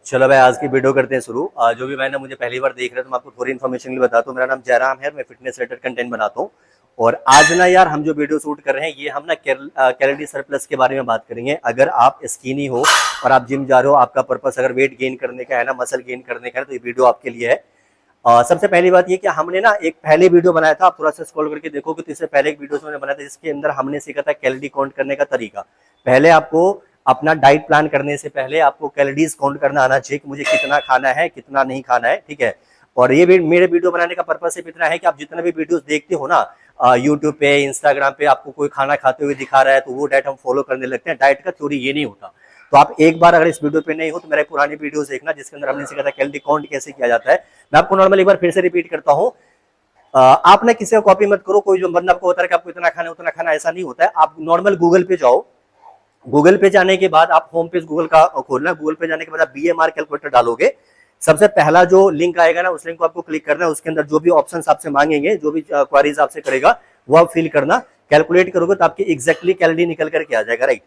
चलो भाई, आज की वीडियो करते हैं शुरू। जो भी भाई ना मुझे पहली बार देख रहे हैं तो मैं आपको थोड़ी इन्फॉर्मेशन के लिए बताता हूँ। मेरा नाम जयराम है, मैं फिटनेस रिलेटेड कंटेंट बनाता हूँ। और आज ना यार हम जो वीडियो शूट कर रहे हैं ये हम ना कैलोरी सरप्लस के बारे में बात करेंगे। अगर आप स्किनी हो और आप जिम जा रहे हो, आपका पर्पस अगर वेट गेन करने का है ना, मसल गेन करने का है, तो ये वीडियो आपके लिए है। सबसे पहली बात ये कि हमने ना एक पहले वीडियो बनाया था, आप थोड़ा सा स्क्रॉल करके देखोगे तो इससे पहले एक वीडियो मैंने बनाया था जिसके अंदर हमने सीखा था कैलोरी काउंट करने का तरीका। पहले आपको अपना डाइट प्लान करने से पहले आपको कैलोरीज काउंट करना आना चाहिए कि मुझे कितना खाना है कितना नहीं खाना है, ठीक है। और ये मेरे वीडियो बनाने का पर्पस सिर्फ इतना है कि आप जितना भी वीडियोस देखते हो ना यूट्यूब पे, इंस्टाग्राम पे, आपको कोई खाना खाते हुए दिखा रहा है तो वो डाइट हम फॉलो करने लगते हैं। डाइट का थ्योरी ये नहीं होता। तो आप एक बार अगर इस वीडियो पे नहीं हो तो मेरे पुरानी वीडियोस देखना जिसके अंदर हमने सीखा था कैलोरी काउंट कैसे किया जाता है। मैं आपको नॉर्मल एक बार फिर से रिपीट करता हूँ। आप ना किसी का कॉपी मत करो। कोई जो बंदा आपको बता रहा है कि आपको इतना खाना है उतना खाना, ऐसा नहीं होता है। आप नॉर्मल गूगल पे जाओ। गूगल पे जाने के बाद आप होम पेज गूगल का खोलना। गूगल पे जाने के बाद आप BMR कैलकुलेटर डालोगे। सबसे पहला जो लिंक आएगा ना उस लिंक को आपको क्लिक करना है। उसके अंदर जो भी ऑप्शंस आपसे मांगेंगे, जो भी क्वेरीज आपसे करेगा वो आप फिल करना। कैलकुलेट करोगे तो आपकी एग्जैक्टली कैलोरी निकल करके आ जाएगा, राइट।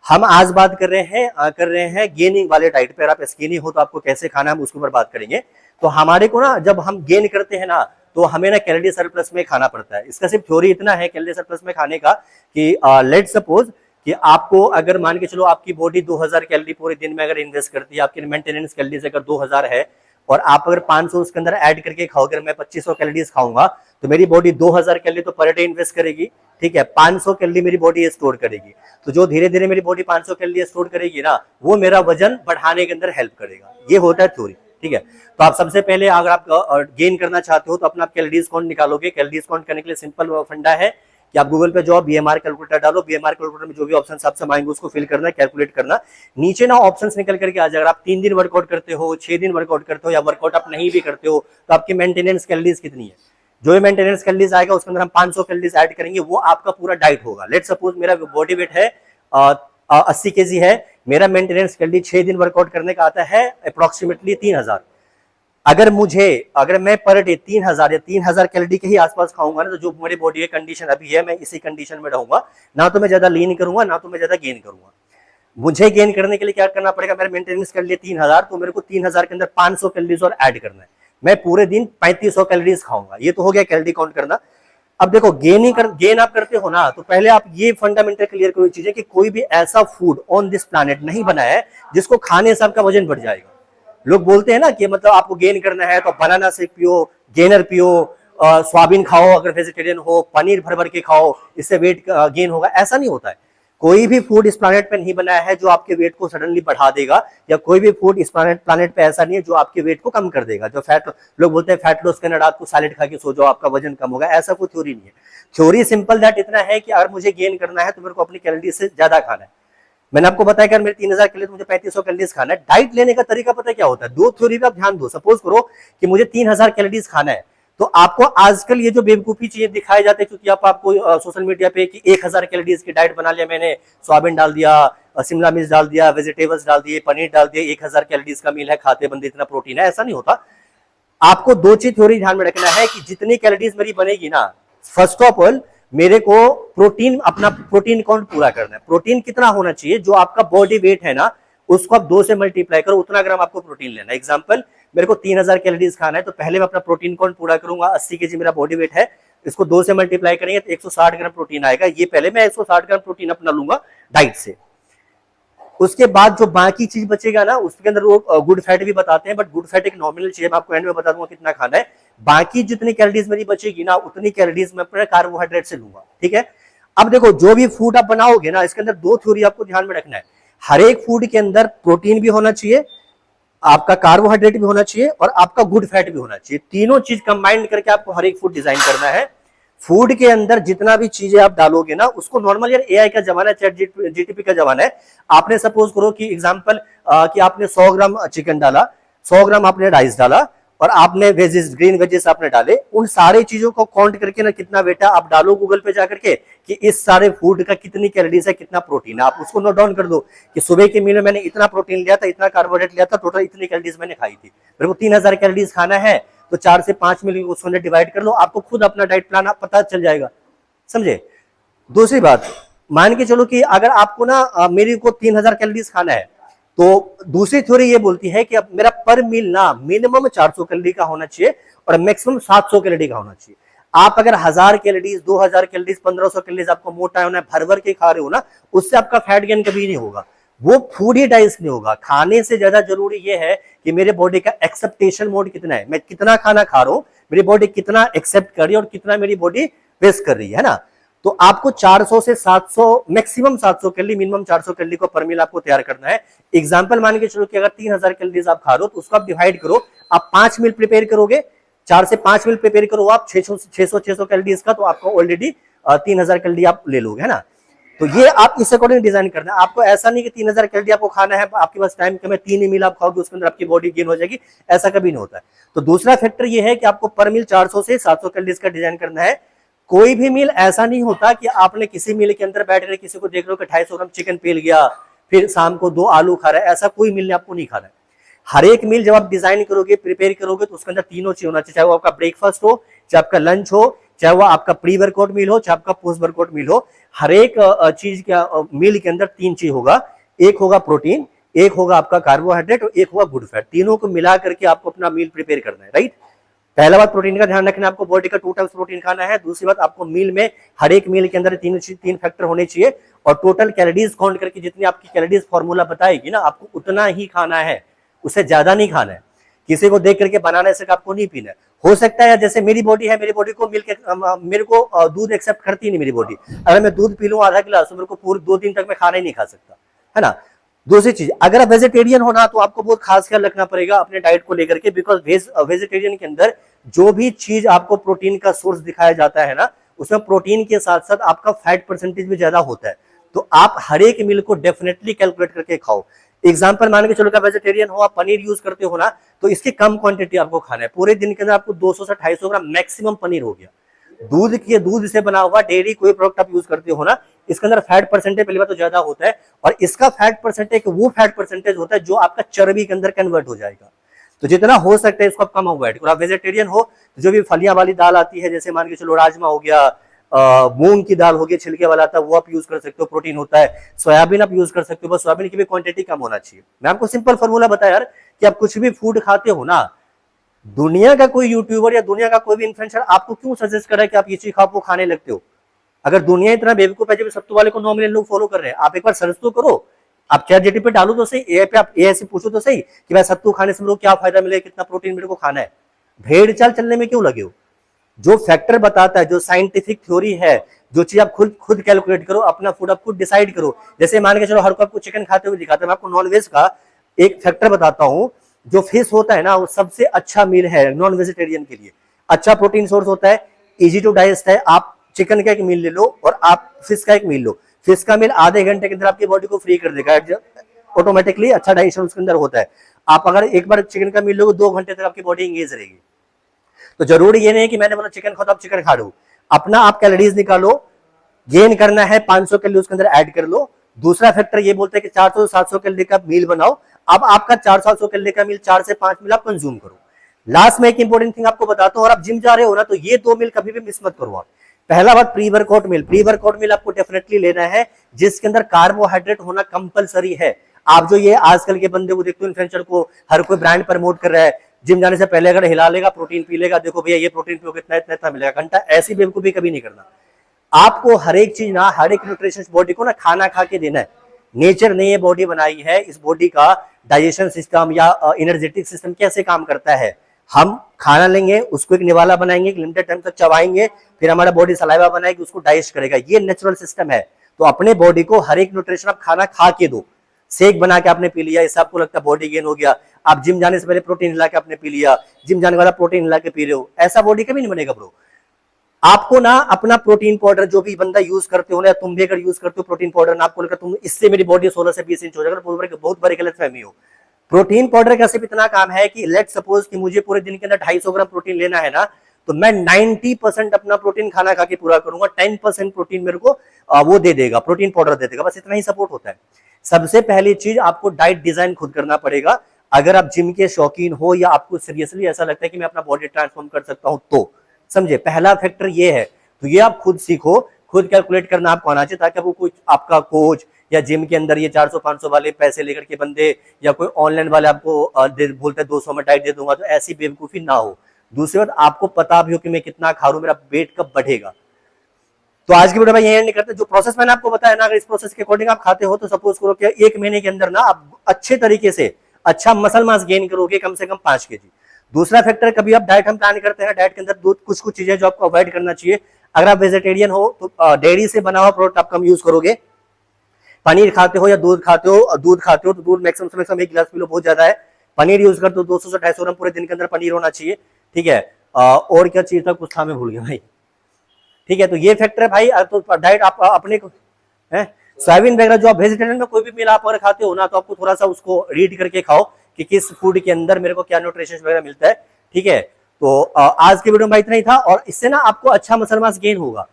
हम आज बात कर रहे हैं गेनिंग वाले डाइट पे। आप स्किनी हो तो आपको कैसे खाना है हम उसके ऊपर बात करेंगे। तो हमारे को ना जब हम गेन करते हैं ना तो हमें ना कैलोरी सरप्लस में खाना पड़ता है। इसका सिर्फ थ्योरी इतना है कैलोरी सरप्लस में खाने का कि लेट सपोज कि आपको अगर मान के चलो आपकी बॉडी 2000 कैलोरी पूरे दिन में अगर इन्वेस्ट करती है, आपकी मेंटेनेंस कैलोरीज अगर 2000 है और आप अगर 500 उसके अंदर ऐड करके खाओगे, मैं 2500 कैलोरीज खाऊंगा तो मेरी बॉडी 2000 कैलोरी तो पर डे इन्वेस्ट करेगी, ठीक है। 500 कैलोरी मेरी बॉडी स्टोर करेगी। तो जो धीरे धीरे मेरी बॉडी 500 कैलोरी स्टोर करेगी ना, वो मेरा वजन बढ़ाने के अंदर हेल्प करेगा। ये होता है थ्योरी, ठीक है। तो आप सबसे पहले अगर आप गेन करना चाहते हो तो अपना कैलोरीज काउंट निकालोगे। कैलोरीज काउंट करने के लिए सिंपल फंडा है कि आप गूगल पे जाओ, BMR कैलकुलेटर डालो। BMR कैलकुलेटर में जो भी ऑप्शन आपसे मांगेंगे उसको फिल करना है, कैलकुलेट करना। नीचे ना ऑप्शंस निकल करके आ जाएगा। अगर आप 3 दिन वर्कआउट करते हो, 6 दिन वर्कआउट करते हो या वर्कआउट आप नहीं भी करते हो तो आपकी मेंटेनेंस कैलोरीज कितनी है। जो भी मेंटेनेंस कैलोरीज आएगा उसके अंदर हम 500 कैलोरीज ऐड करेंगे, वो आपका पूरा डाइट होगा। लेट सपोज मेरा बॉडी वेट है 80 kg है, मेरा मेंटेनेंस कैलोरी 6 दिन वर्कआउट करने का आता है अप्रोक्सीमेटली 3000। अगर मैं पर डे 3000 या 3000 कैलोरी के ही आसपास खाऊंगा ना, तो जो मेरी बॉडी की कंडीशन अभी है मैं इसी कंडीशन में रहूंगा। ना तो मैं ज्यादा लीन करूंगा ना तो मैं ज्यादा गेन करूंगा। मुझे गेन करने के लिए क्या करना पड़ेगा, मेरा मेंटेनेंस कर लिए 3000 तो मेरे को 3000 के अंदर 500 कैलोरीज और ऐड करना है। मैं पूरे दिन 3500 कैलोरीज खाऊंगा। ये तो हो गया कैलोरी काउंट करना। अब देखो गेन आप करते हो ना तो पहले आप ये फंडामेंटल क्लियर करो चीजें कि कोई भी ऐसा फूड ऑन दिस प्लैनेट नहीं बना है जिसको खाने से आपका वजन बढ़ जाएगा। लोग बोलते हैं ना कि मतलब आपको गेन करना है तो बनाना शेक पियो, गेनर पियो, सोयाबीन खाओ, अगर वेजिटेरियन हो पनीर भर भर के खाओ, इससे वेट गेन होगा। ऐसा नहीं होता है। कोई भी फूड इस प्लैनेट पे नहीं बनाया है जो आपके वेट को सडनली बढ़ा देगा, या कोई भी फूड इस प्लैनेट पे ऐसा नहीं है जो आपके वेट को कम कर देगा। जो फैट लोग बोलते हैं फैट लॉस करना, रात को सैलेड खा के सो जाओ आपका वजन कम होगा, ऐसा कोई थ्योरी नहीं है। थ्योरी सिंपल दैट इतना है कि अगर मुझे गेन करना है तो मेरे को अपनी कैलोरी से ज्यादा खाना है। मैंने आपको बताया कि मेरे 3000 कैलोरी तो मुझे 3500 कैलोरीज खाना है। डाइट लेने का तरीका पता है क्या होता है, दो थ्योरी पे आप ध्यान दो। सपोज करो कि मुझे 3000 कैलोरीज खाना है तो आपको आजकल ये जो बेवकूफी चीजें दिखाए जाते हैं, क्योंकि आपको सोशल मीडिया पे कि 1000 कैलोरीज की डाइट बना लिया मैंने, सोयाबीन डाल दिया, शिमला मिर्च डाल दिया, वेजिटेबल्स डाल दिए, पनीर डाल दिया, 1000 कैलोरीज का मील है, खाते बंदे इतना प्रोटीन है। ऐसा नहीं होता। आपको दो चीज थ्योरी ध्यान में रखना है कि जितनी कैलोरीज मेरी बनेगी ना, फर्स्ट ऑफ ऑल मेरे को अपना प्रोटीन काउंट पूरा करना है। प्रोटीन कितना होना चाहिए, जो आपका बॉडी वेट है ना उसको आप 2 से मल्टीप्लाई करो, उतना ग्राम आपको प्रोटीन लेना है। एग्जांपल, मेरे को 3000 कैलोरीज खाना है तो पहले मैं अपना प्रोटीन काउंट पूरा करूंगा। 80 kg मेरा बॉडी वेट है, इसको 2 से मल्टीप्लाई करेंगे तो 160 ग्राम प्रोटीन आएगा। ये पहले मैं 160 ग्राम प्रोटीन अपना लूंगा डाइट से। उसके बाद जो बाकी चीज बचेगा ना उसके अंदर वो गुड फैट भी बताते हैं, बट गुड फैट एक नॉमिनल चीज है। मैं आपको एंड में बता दूंगा कितना खाना है। बाकी जितनी कैलोरीज मेरी बचेगी ना उतनी कैलोरीज मैं अपने कार्बोहाइड्रेट से लूंगा, ठीक है। अब देखो जो भी फूड आप बनाओगे ना इसके अंदर दो थ्योरी आपको ध्यान में रखना है। हर एक फूड के अंदर प्रोटीन भी होना चाहिए, आपका कार्बोहाइड्रेट भी होना चाहिए और आपका गुड फैट भी होना चाहिए। तीनों चीज कंबाइंड करके आपको हर एक फूड डिजाइन करना है। फूड के अंदर जितना भी चीजें आप डालोगे ना उसको नॉर्मल, यार AI का जमाना है, चैट GTP का जमाना है। आपने सपोज करो कि एग्जांपल कि आपने 100 ग्राम चिकन डाला, 100 ग्राम आपने राइस डाला और आपने वेजेस, ग्रीन वेजेस आपने डाले, उन सारे चीजों को काउंट करके ना कितना बेटा आप डालो गूगल पे जाकर के कि इस सारे फूड का कितनी कैलोरीज है, कितना प्रोटीन है। आप उसको नोट डाउन कर दो कि सुबह के मील में मैंने इतना प्रोटीन लिया था, इतना कार्बोहाइड्रेट लिया था, टोटल इतनी कैलोरीज मैंने खाई थी। मेरे को 3000 कैलोरीज खाना है तो 4 से 5 मील उसको डिवाइड कर लो, आपको खुद अपना डाइट प्लान आप पता चल जाएगा, समझे। दूसरी बात, मान के चलो कि अगर आपको ना मेरे को 3000 कैलोरीज खाना है तो दूसरी थ्योरी ये बोलती है कि अब मेरा पर मील ना मिनिमम 400 कैलोरी का होना चाहिए और मैक्सिमम 700 कैलोरी का होना चाहिए। आप अगर 1000 कैलोरीज, 2000 कैलोरीज, 1500 कैलोरीज आपको मोटा होना है, भर भर के खा रहे हो ना, उससे आपका फैट गेन कभी नहीं होगा, वो फूड ही डाइजेस्ट नहीं होगा। खाने से ज्यादा जरूरी ये है कि मेरे बॉडी का एक्सेप्टेशन मोड कितना है, मैं कितना खाना खा रहा हूं, मेरी बॉडी कितना एक्सेप्ट कर रही है और कितना मेरी बॉडी वेस्ट कर रही है ना। तो आपको 400 से 700, मैक्सिमम 700 कैलोरी, मिनिमम 400 कैलोरी को पर मील आपको तैयार करना है। एग्जांपल मान के चलो कि अगर 3000 कैलोरीज आप खा रहे हो तो उसको आप डिवाइड करो, आप 5 मील प्रिपेयर करोगे, 4 से 5 मील प्रिपेयर करो आप 600 कैलोरीज का, तो आपको ऑलरेडी 3000 कैलोरी आप ले लोगे, है ना। तो ये आप इस अकॉर्डिंग डिजाइन करना है। आपको ऐसा नहीं कि 3000 कैलोरी आपको खाना है, आपके पास टाइम कम है, 3 ही मील आप खाओगे उसके अंदर आपकी बॉडी गेन हो जाएगी, ऐसा कभी नहीं होता है। तो दूसरा फैक्टर ये है कि आपको पर मील 400 से 700 कैलोरीज का डिजाइन करना है। कोई भी मील ऐसा नहीं होता कि आपने किसी मील के अंदर बैठ कर किसी को देख रहे हो कि 250 ग्राम चिकन पेल गया, फिर शाम को 2 आलू खा रहा है, ऐसा कोई मील आपको नहीं खाना है। हर एक मील जब आप डिजाइन करोगे, प्रिपेयर करोगे, तो उसके अंदर तीनों चीज होना चाहिए, चाहे वो आपका ब्रेकफास्ट हो, चाहे आपका लंच हो, चाहे वो आपका प्री वर्कआउट मील हो, चाहे आपका पोस्ट वर्कआउट मील हो। हर एक चीज का मील के अंदर 3 चीज होगा, एक होगा प्रोटीन, एक होगा आपका कार्बोहाइड्रेट और एक होगा गुड फैट। तीनों को मिला करके आपको अपना मील प्रिपेयर करना है, राइट। पहला बात प्रोटीन का ध्यान रखना है, आपको बॉडी का 2 टाइम्स प्रोटीन खाना है। दूसरी बात, आपको मील में हर एक मील के अंदर तीन फैक्टर होने चाहिए और टोटल कैलोरीज काउंट करके जितनी आपकी कैलोरीज फॉर्मूला बताएगी ना, आपको उतना ही खाना है, उससे ज्यादा नहीं खाना है। किसी को देख करके बनाना ऐसे आपको नहीं पीना है। हो सकता है जैसे मेरी बॉडी है, मेरी बॉडी को मेरे को दूध एक्सेप्ट करती नहीं मेरी बॉडी, अगर मैं दूध पी लूं आधा गिलास तो मेरे को पूरे 2 दिन तक मैं खाना ही नहीं खा सकता, है ना। दूसरी चीज, अगर आप वेजिटेरियन हो ना, तो आपको बहुत खास ख्याल रखना पड़ेगा अपने डाइट को लेकर के, बिकॉज वेजिटेरियन के अंदर जो भी चीज आपको प्रोटीन का सोर्स दिखाया जाता है ना, उसमें प्रोटीन के साथ साथ आपका फैट परसेंटेज भी ज्यादा होता है। तो आप हर एक मील को डेफिनेटली कैलकुलेट करके खाओ। एग्जाम्पल मान के चलो कि वेजिटेरियन हो, आप पनीर यूज करते हो ना, तो इसकी कम क्वांटिटी आपको खाना है। पूरे दिन के अंदर आपको 200 से 250 ग्राम मैक्सिमम पनीर हो गया। दूध से बना हुआ डेयरी कोई प्रोडक्ट आप यूज करते हो ना, इसके अंदर फैट परसेंटेज पहली बात तो ज्यादा होता है, और इसका फैट परसेंटेज वो फैट परसेंटेज होता है जो आपका चर्बी के अंदर कन्वर्ट हो जाएगा। तो जितना हो सकता है इसको आप कम अवॉइड करो। आप वेजिटेरियन हो तो जो भी फलियां वाली दाल आती है, जैसे मान के चलो राजमा हो गया, मूंग की दाल हो गया, छिलके वाला आता है, वो आप यूज कर सकते हो, प्रोटीन होता है। सोयाबीन आप यूज कर सकते हो, बस सोयाबीन की भी क्वांटिटी कम होना चाहिए। मैं आपको सिंपल फॉर्मूला बताया यार, कि आप कुछ भी फूड खाते हो ना, दुनिया का कोई यूट्यूबर या दुनिया का कोई भी इन्फ्लुएंसर आपको क्यों सजेस्ट कर रहा है कि आप ये चीज खाओ, वो खाने लगते हो। अगर दुनिया इतना बेवकूफ है, जब सत्तू वाले को 9 मिलियन लोग फॉलो कर रहे हैं, आप एक बार सर्च तो करो, आप ChatGPT पे डालो तो सही, एआई पे आप एआई से पूछो तो सही कि भाई सत्तू खाने से मेरे को क्या फायदा मिलेगा, कितना प्रोटीन मेरे को खाना है। भेड़ चाल चलने में क्यों लगे हो। जो फैक्टर बताता है, जो साइंटिफिक थ्योरी है, जो चीज आप खुद कैलकुलेट करो, अपना फूड आप खुद डिसाइड करो। जैसे मान के चलो हर को आपको चिकन खाते हुए दिखाते हैं, मैं आपको नॉनवेज का एक फैक्टर बताता हूँ। जो फिश होता है ना, वो सबसे अच्छा मील है नॉन वेजिटेरियन के लिए, अच्छा प्रोटीन सोर्स होता है, इजी टू डाइजेस्ट है। आप चिकन का एक मील ले लो और आप फिश का एक मील लो, फिश का मील आधे घंटे के अंदर आपकी बॉडी को फ्री कर देगा, ऑटोमेटिकली अच्छा डाइजेशन उसके अंदर होता है। आप अगर एक बार चिकन का मील लोगे, 2 घंटे तक आपकी बॉडी एंगेज रहेगी। तो जरूरी ये नहीं कि मैंने बोला चिकन खाओ तो आप चिकन खा लो, अपना आप कैलोरीज निकालो, गेन करना है 500 कैलोरी उसके अंदर ऐड कर लो। दूसरा फैक्टर ये बोलता है कि 400 से 700 कैलोरी का मील बनाओ। अब आपका 400 कैलोरी का मील 4 से 5 मील आप कंज्यूम करो। लास्ट में एक इंपॉर्टेंट थिंग आपको बताता हूं, और आप जिम जा रहे हो ना, तो ये 2 मील कभी भी मिस मत करो आप। पहला बात, pre workout meal. Pre workout meal आपको डेफिनेटली लेना है, जिसके अंदर कार्बोहाइड्रेट होना कंपलसरी है। आप जो ये आजकल के बंदे को देखते हो, इन्फ्लुएंसर को, हर कोई ब्रांड प्रमोट कर रहा है, जिम जाने से पहले अगर हिला लेगा, प्रोटीन पी लेगा, देखो भैया ये प्रोटीन पियोगे इतना इतना इतना मिलेगा घंटा, ऐसी बेवकूफी कभी नहीं करना। आपको हर एक चीज ना, हर एक न्यूट्रिशन बॉडी को ना खाना खा के देना है। नेचर ने ये बॉडी बनाई है, इस बॉडी का डाइजेशन सिस्टम या एनर्जेटिक सिस्टम कैसे काम करता है। हम खाना लेंगे, उसको एक निवाला बनाएंगे, एक लिमिटेड टाइम तक चबाएंगे, फिर हमारा बॉडी सलाइवा बनाएगी, उसको डाइजेस्ट करेगा। ये नेचुरल सिस्टम है। तो अपने बॉडी को हर एक न्यूट्रिशन आप खाना खा के दो। शेक बना के आपने पी लिया, इससे आपको लगता है बॉडी गेन हो गया, आप जिम जाने से पहले प्रोटीन हिला के आपने पी लिया, जिम जाने वाला प्रोटीन हिला के पी रहे हो, ऐसा बॉडी कभी नहीं बनेगा ब्रो। आपको ना अपना प्रोटीन पाउडर, जो भी बंदा यूज करते हो ना, तुम भी अगर यूज करते हो प्रोटीन पाउडर ना, आपको लगता तुम इससे मेरी बॉडी 16 से 20 इंच हो जाएगा, बहुत बड़ी गलतफहमी हो। प्रोटीन पाउडर का सिर्फ इतना काम है कि लेट सपोज कि मुझे पूरे दिन के अंदर 250 ग्राम प्रोटीन लेना है ना, तो मैं 90% अपना प्रोटीन खाना खा के पूरा करूंगा, 10% प्रोटीन मेरे को वो दे देगा, प्रोटीन पाउडर दे देगा, बस इतना ही सपोर्ट होता है। सबसे पहली चीज, आपको डाइट डिजाइन खुद करना पड़ेगा। अगर आप जिम के शौकीन हो या आपको सीरियसली ऐसा लगता है कि मैं अपना बॉडी ट्रांसफॉर्म कर सकता हूं, तो समझे, पहला फैक्टर ये है। तो ये आप खुद सीखो, खुद कैलकुलेट करना आपको आना चाहिए, ताकि आपको कोई आपका कोच या जिम के अंदर ये 400-500 वाले पैसे लेकर के बंदे या कोई ऑनलाइन वाले आपको बोलते हैं 200 में डाइट दे दूंगा, तो ऐसी बेवकूफी ना हो। दूसरी बात, आपको पता भी हो कि मैं कितना खा रहा हूं, मेरा वेट कब बढ़ेगा। तो आज की वीडियो में ये नहीं करते, जो प्रोसेस मैंने आपको बताया ना, अगर इस प्रोसेस के अकॉर्डिंग आप खाते हो तो सपोज करो कि 1 महीने के अंदर ना आप अच्छे तरीके से अच्छा मसल मास गेन करोगे, कम से कम 5 केजी। दूसरा फैक्टर, कभी आप डाइट हम प्लान करते हैं, डाइट के अंदर दूध कुछ चीजें जो आपको अवॉइड करना चाहिए। अगर आप वेजिटेरियन हो तो डेयरी से बना हुआ प्रोडक्ट आप कम यूज करोगे। पनीर खाते हो या दूध खाते हो, तो दूध मैक्सिमम से मैक्सिमम 1 गिलास पी लो, बहुत ज्यादा है। पनीर यूज करते हो 200 से 250 ग्राम पूरे दिन के अंदर पनीर होना चाहिए, ठीक है। और क्या चीज था, कुछ था मैं भूल गया भाई, ठीक है। तो ये फैक्टर है भाई। तो डाइट आप अपने को है, सोयाबीन वगैरह जो आप वेजिटेरियन में कोई भी मील आप अगर खाते हो ना, तो आपको थोड़ा सा उसको रीड करके खाओ कि किस फूड के अंदर मेरे को क्या न्यूट्रिशन वगैरह मिलता है, ठीक है। तो आज के वीडियो में इतना ही था, और इससे ना आपको अच्छा मसल मास गेन होगा।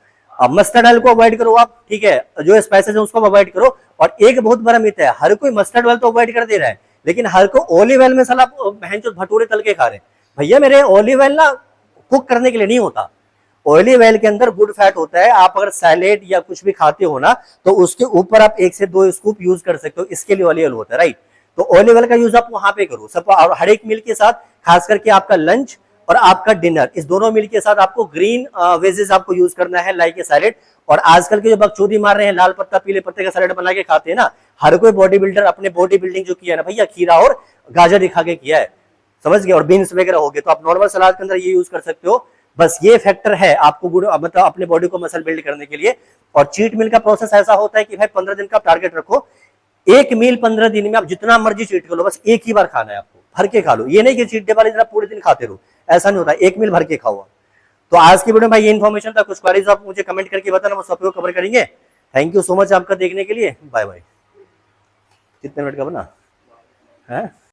मस्टर्ड ऑयल को अवॉइड करो आप, ठीक है, जो स्पाइसेस है उसको अवॉइड करो। और एक बहुत बड़ा मिथ है, हर कोई मस्टर्ड ऑयल तो अवॉइड कर दे रहा है, लेकिन हर को ऑलिव ऑयल में साला भटूरे तल के खा रहे हैं। भैया मेरे ऑलिव ऑयल ना कुक करने के लिए नहीं होता, ऑयली ऑयल के अंदर गुड फैट होता है। आप अगर सैलेड या कुछ भी खाते हो ना, तो उसके ऊपर आप 1 से 2 स्कूप यूज कर सकते हो, इसके लिए ऑयली ऑयल होता है, राइट। तो ऑयली ऑयल का यूज आप वहां पे करो सब, और हर एक मील के साथ, खास करके आपका लंच और आपका डिनर, इस दोनों मील के साथ आपको ग्रीन वेजेस आपको यूज करना है, लाइक ए सैलेड। और आजकल के जो बकचोदी मार रहे हैं, लाल पत्ता पीले पत्ते का सैलेड बना के खाते हैं ना, हर कोई बॉडी बिल्डर अपने बॉडी बिल्डिंग जो किया है ना भैया, खीरा और गाजर दिखा के किया है, समझ गए, और बीन्स वगैरह हो गए। तो आप नॉर्मल सलाद के अंदर ये यूज कर सकते हो। बस ये फैक्टर है आपको गुड, मतलब अपने बॉडी को मसल बिल्ड करने के लिए। और चीट मील का प्रोसेस ऐसा होता है कि भाई 15 दिन का टारगेट रखो, एक मील 15 दिन में आप जितना मर्जी चीट कर लो, बस एक ही बार खाना है आपको, भर के खा लो। ये नहीं कि चीट डे वाले दिन आप पूरे दिन खाते रहो, ऐसा नहीं होता, एक मील भर के खाओ। तो आज की वीडियो में भाई ये इन्फॉर्मेशन था। कुछ क्वेरीज आप मुझे कमेंट करके बताना, वो सबको कवर करेंगे। थैंक यू सो मच आपका देखने के लिए, बाय बाय। कितने मिनट का बना है?